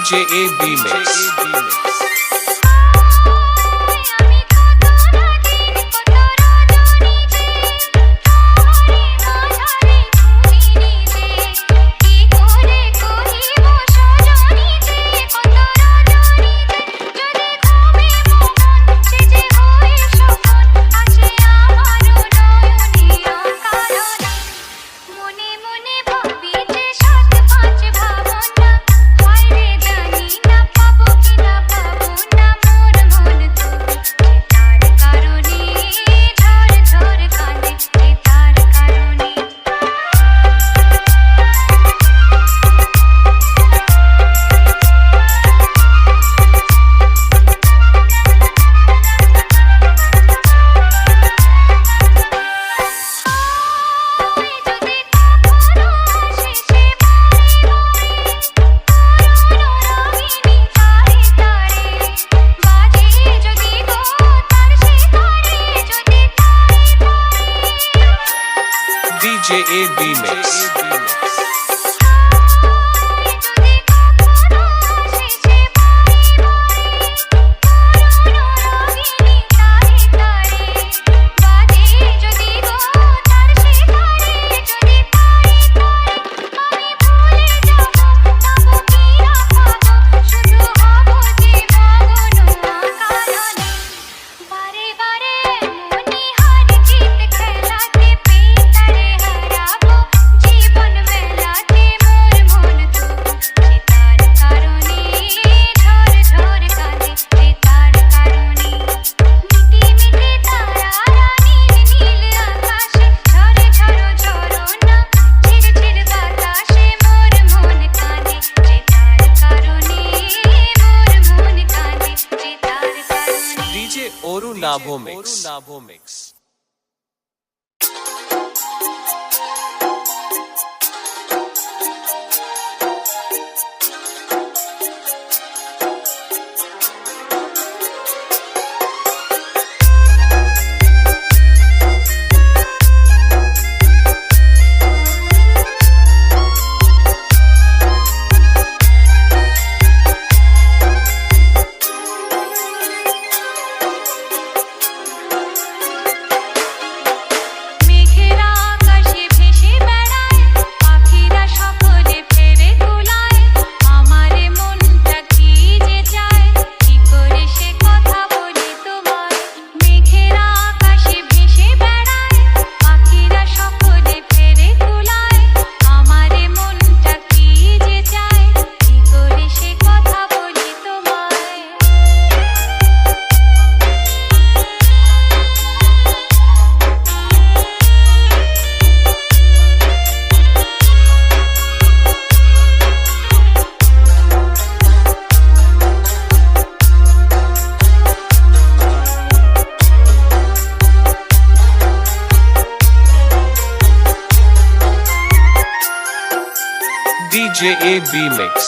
JAB Mix. JAB Mix. Oru Nabho Mix. JAB Mix.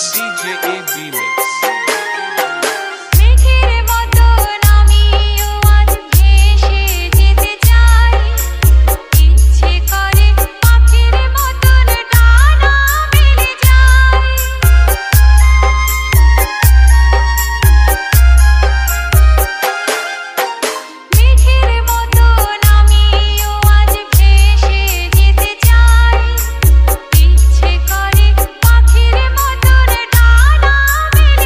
পাখির মতন ডানা মেলে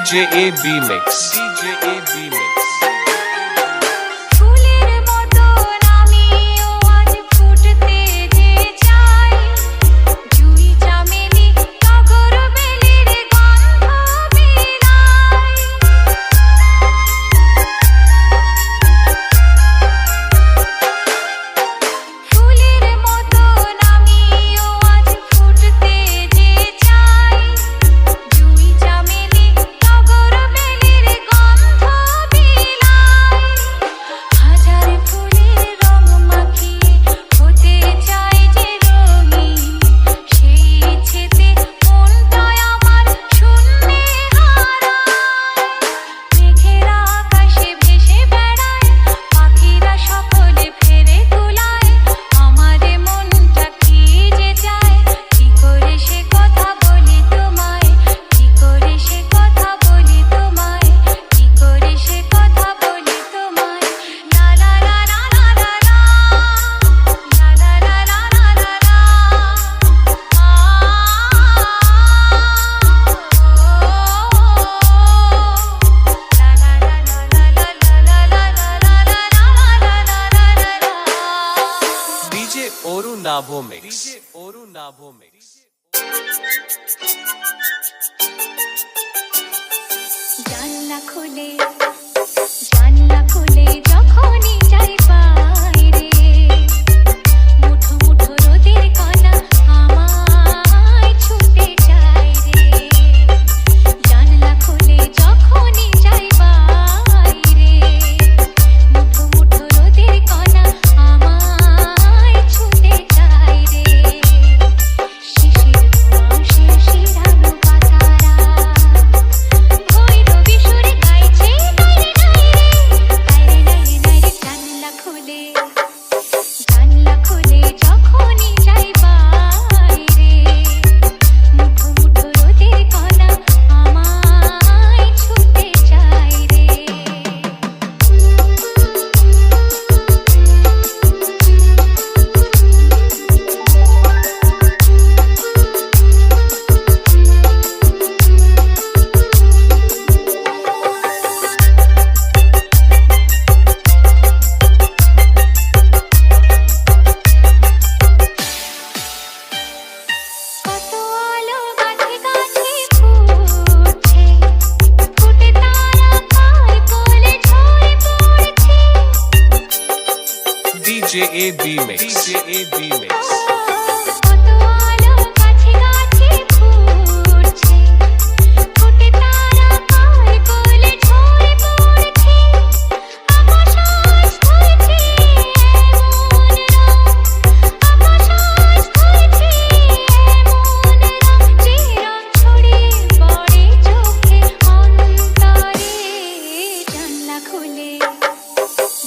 DJ AB Mix. DJ AB Mix. ফুলের মতন আমিও আজ ফুটতে যে চাই, জুঁই চামেলি টগর বেলের গন্ধ বিলাই। ফুলের মতন আমিও আজ ফুটতে যে চাই, জুঁই চামেলি টগর বেলের গন্ধ বিলাই। হাজার ফুলের রং মাখিয়ে হতে চাই যে রঙিন, সেই ইচ্ছেতে মনটায় আমার শূন্যে হারায়। মেঘের আকাশে ভেসে বেড়ায়, পাখিরা সকলে ফেরে কুলায়। আমারে মনটা কি যে চায়, কি করে সে কথা বলি তোমায়, কি করে সে কথা বলি তোমায়, কি করে সে কথা বলি তোমায়। লা লা লা লা লা লা লা, লা লা লা লা লা লা লা, DJ Oru Nabho Mix. DJ Oru Nabho Mix. জানলা খুলে যখনই যাই বাইরে, মুঠো মুঠো রোদের কণা আমায় ছুঁতে চায় রে। জানলা খুলে যখনই যাই বাইরে, মুঠো মুঠো রোদের কণা আমায় ছুঁতে চায় রে। শিশির ধোঁয়া শিশিরানো পাতারা ভৈরবী সুরে গাইছে নাইরে নাইরে, নাইরে নাইরে নাইরে। জানলা খুলে যখনই যাই বাইরে, মুঠো মুঠো রোদের কণা আমায় ছুঁতে চায় রে। কত আলো গাছে গাছে ফুটছে, ফুটে তারা কার কোলে ঝরে পড়ছে। DJ AB Mix. DJ AB Mix. কত আলো গাছে গাছে ফুটছে, ফুটে তারা কার কোলে ঝরে পড়ছে। আকাশ আজ ধরেছে এমন রং, আকাশ আজ ধরেছে এমন রং, যে রং ছড়িয়ে পড়ে চোখে অন্তরে।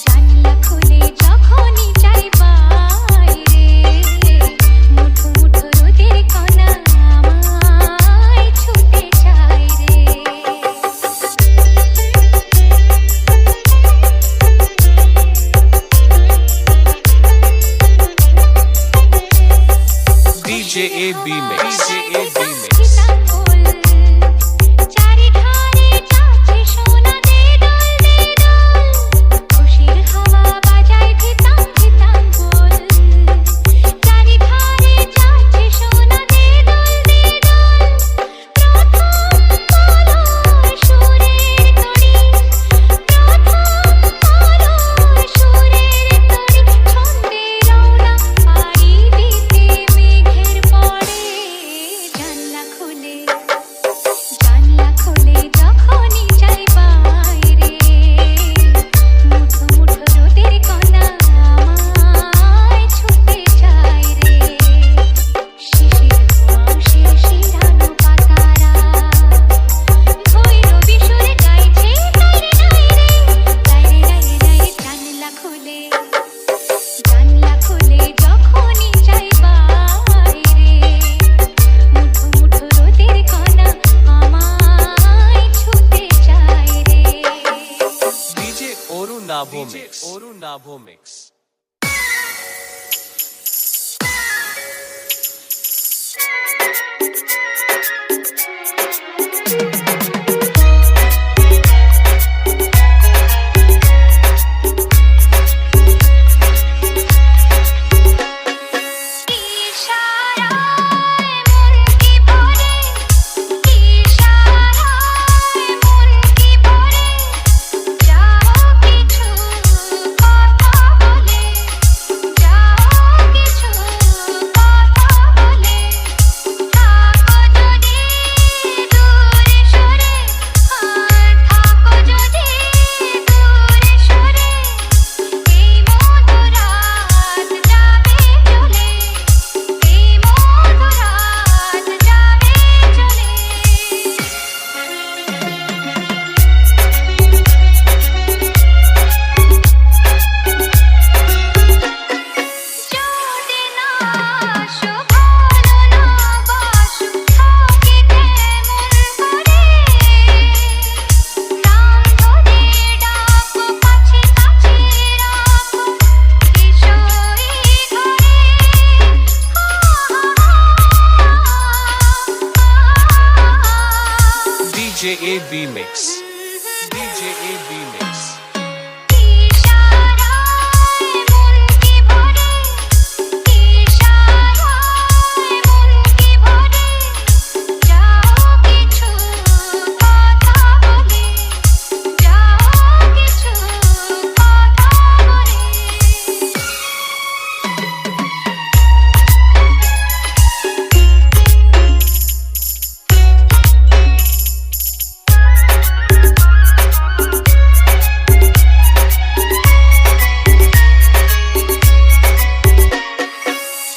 জানলা খুলে যখনই যাই বাইরে, মুঠো মুঠো রোদের কণা আমায় ছুঁতে চায় রে। DJ AB Mix. DJ AB Mix. চারিধারে যাচ্ছে সোনা দে দোল দে দোল, খুশির হাওয়া বাজায় ধিতাং ধিতাং বল। চারিধারে যাচ্ছে সোনা দে দোল দে দোল, প্রথম বলো সুরের তরি, প্রথম বলো সুরের তরি। ছন্দে রওনা পাড়ি দিতে মেঘের পরে। জানলা খুলে যখনই যাই বাইরে, মুঠো মুঠো রোদের কণা আমায় ছুঁতে চায় রে। শিশির ধোঁয়া শিশিরানো পাতারা ভৈরবী সুরে গাইছে নাইরে নাইরে, নাইরে নাইরে নাইরে। জানলা খুলে যখনই যাই বাইরে, মুঠো মুঠো রোদের কণা আমায় ছুঁতে চায় রে। DJ Oru Nabho Mix. Oru Nabho Mix. AB Mix. DJ AB Mix. ইশারায় মনকে ভরে ইশারায় মনকে ভরে যাও কিছু কথা বলে যাও কিছু কথা বলে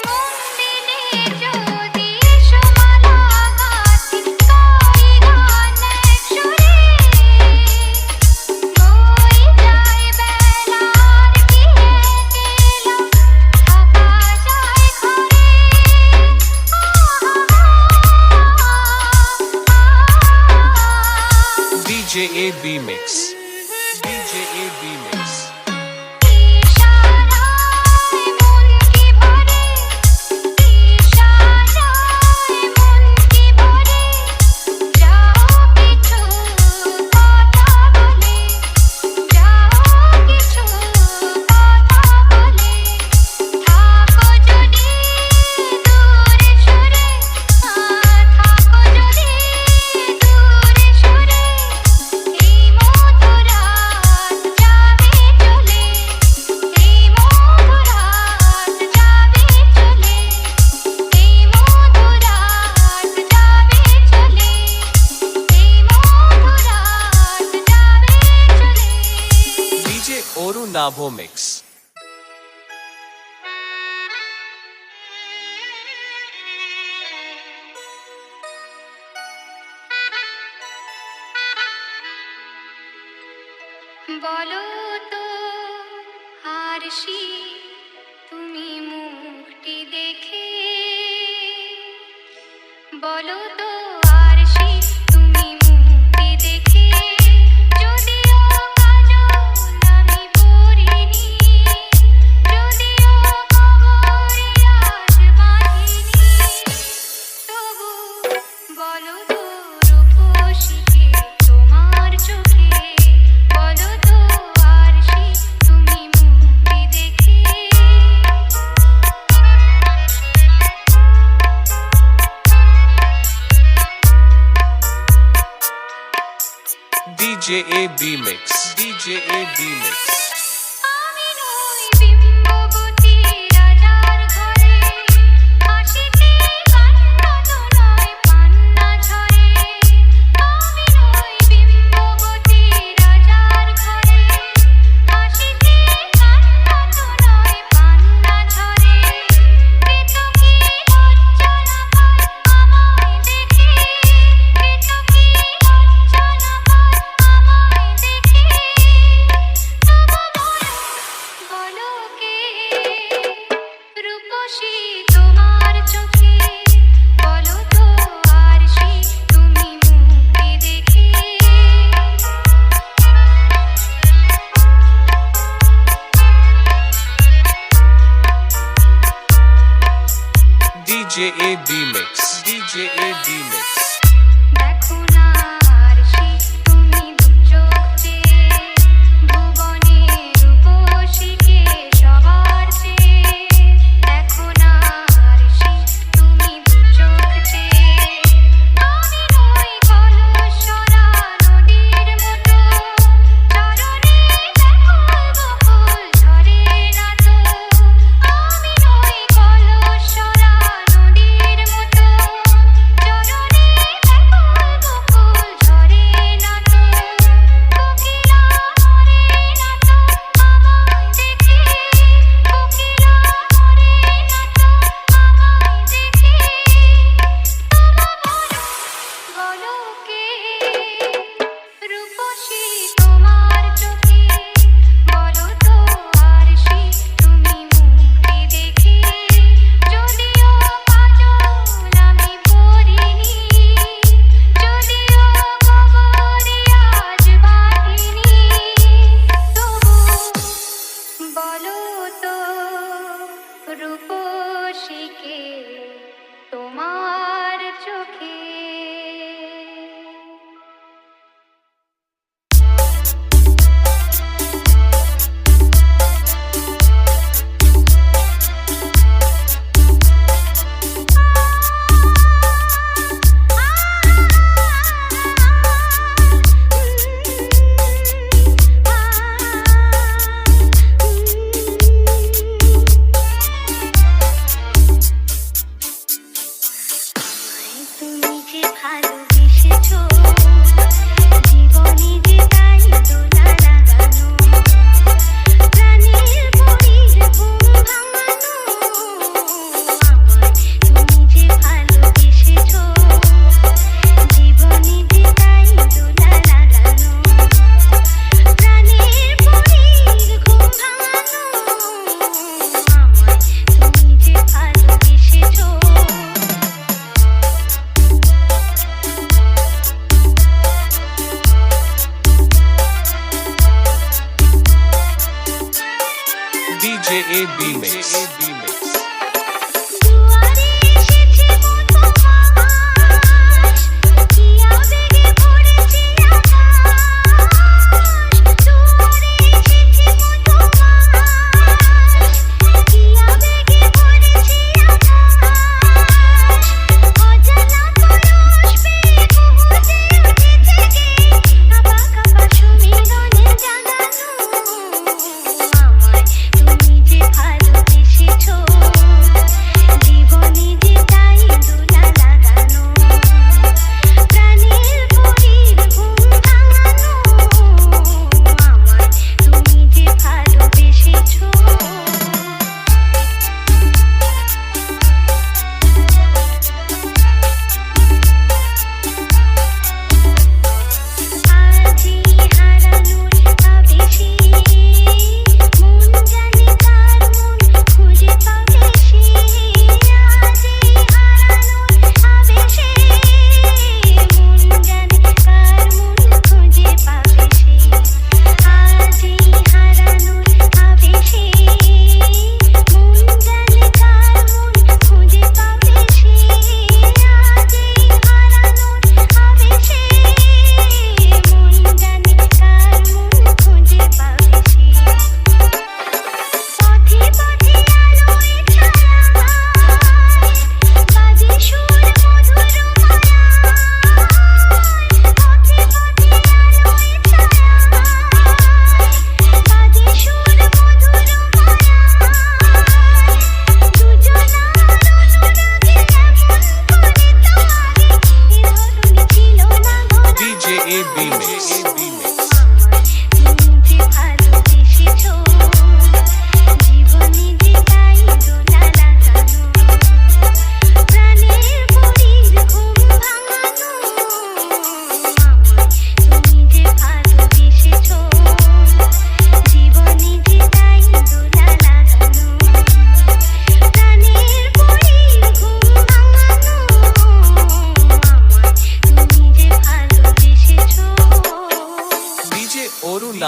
মন্দিরে যদি সোমালা গাছি গাই গান এক সুরে বই যায় বেলার কি একলা থাকা যায় ঘরে DJ AB Mix. DJ AB Mix. ইশারায় মনকে ভরে ইশারায় মনকে ভরে যাও কিছু কথা বলে যাও কিছু কথা বলে থাকো যদি দূরে সরে থাকো যদি দূরে সরে এই মধুরাত যাবে চলে এই মধুরাত যাবে চলে এই মধুরাত যাবে চলে এই মধুরাত যাবে চলে DJ Oru Navo Mix. বলো তো আরশি তুমি মুখটি দেখে বলো তো আরশি তুমি মুখটি দেখে যদিও কাজল আমি পরিনি যদিও কবরে আজ বাঁধিনি তবু বলো তো রূপসীকে তোমার চোখে বলো তো আরশি তুমি মুক্তি দেখে DJ AB Mix. DJ AB Mix. আমি নই বিম্ববতী রাজার ঘরে হাসিতে কান্না তো নয় পান্না ঝরে আমি নই বিম্ববতী রাজার ঘরে হাসিতে কান্না তো নয় পান্না ঝরে পেতো কি লজ্জা না পায় আমায় দেখে পেতো কি লজ্জা না পায় আমায় দেখে তবু বলো কে রূপসী তোমার চোখে বলো তো আরশি তুমি মুক্তি দেখে DJ AB Mix. DJ AB Mix. দেখো না আরশি তুমি দুচোখ চেয়ে ভুবনে রূপসীকে সবার চেয়ে দেখো না আরশি তুমি দুচোখ চেয়ে আমি নই কলসরা নদীর মতো চরণে দেখো বকুল ঝরে না তো আমি নই কলসরা নদীর মতো চরণে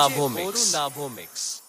Navo Mix.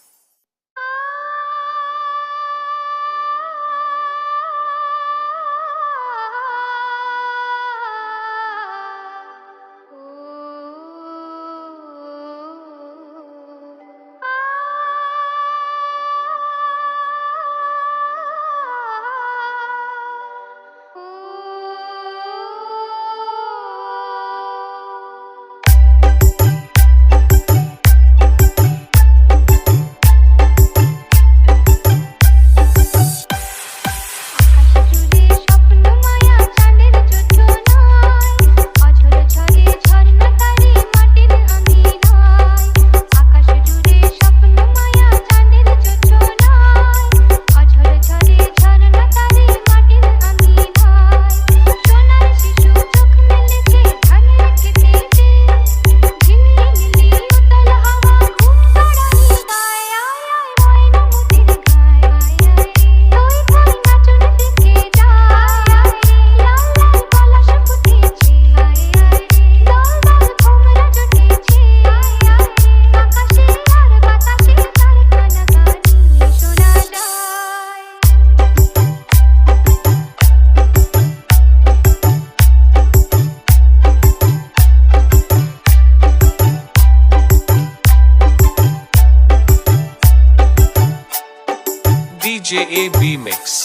DJAB Mix.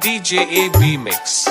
DJAB Mix.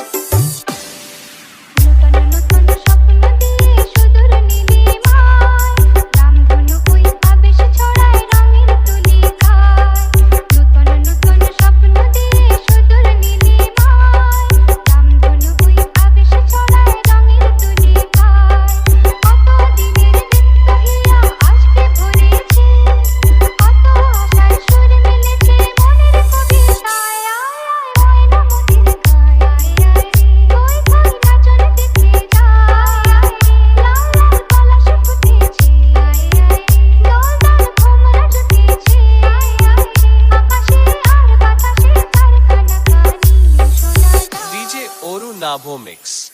Navo Mix.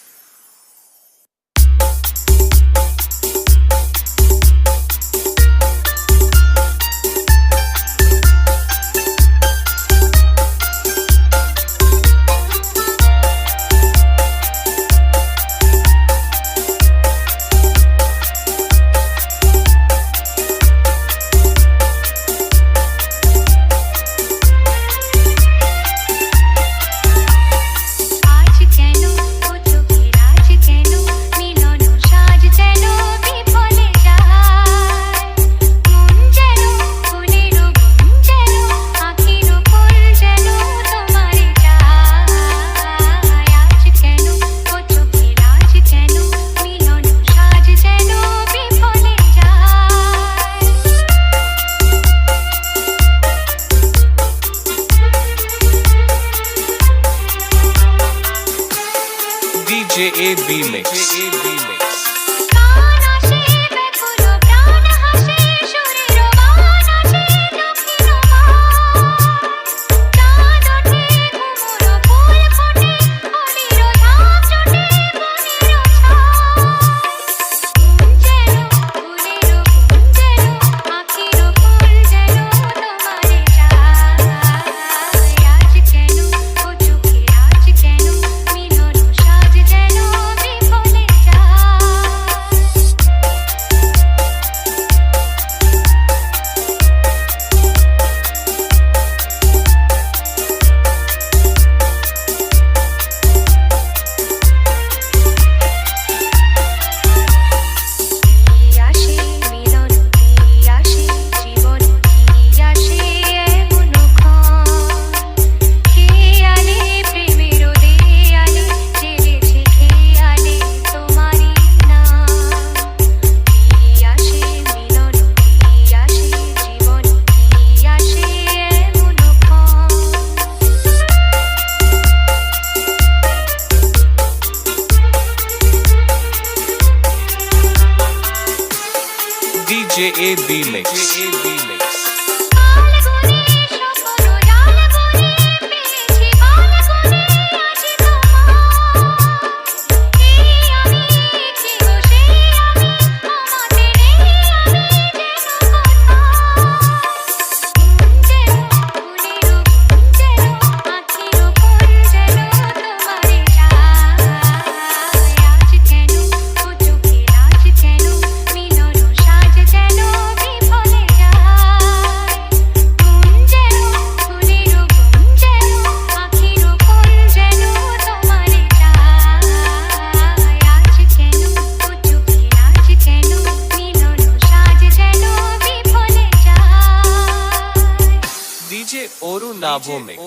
DJAB Mix. আজ কেন ও চোখে আজ কেন মিলন সাজ যেন বিফলে যায় JAB Mix. আলগুনে স্বপ্ন জালগুনে পেয়েছি আলগুনে আছি তোমার এই আমি কি গো সেই আমি আমাদের এই আমি যেন DJ Oru Nabho Mix.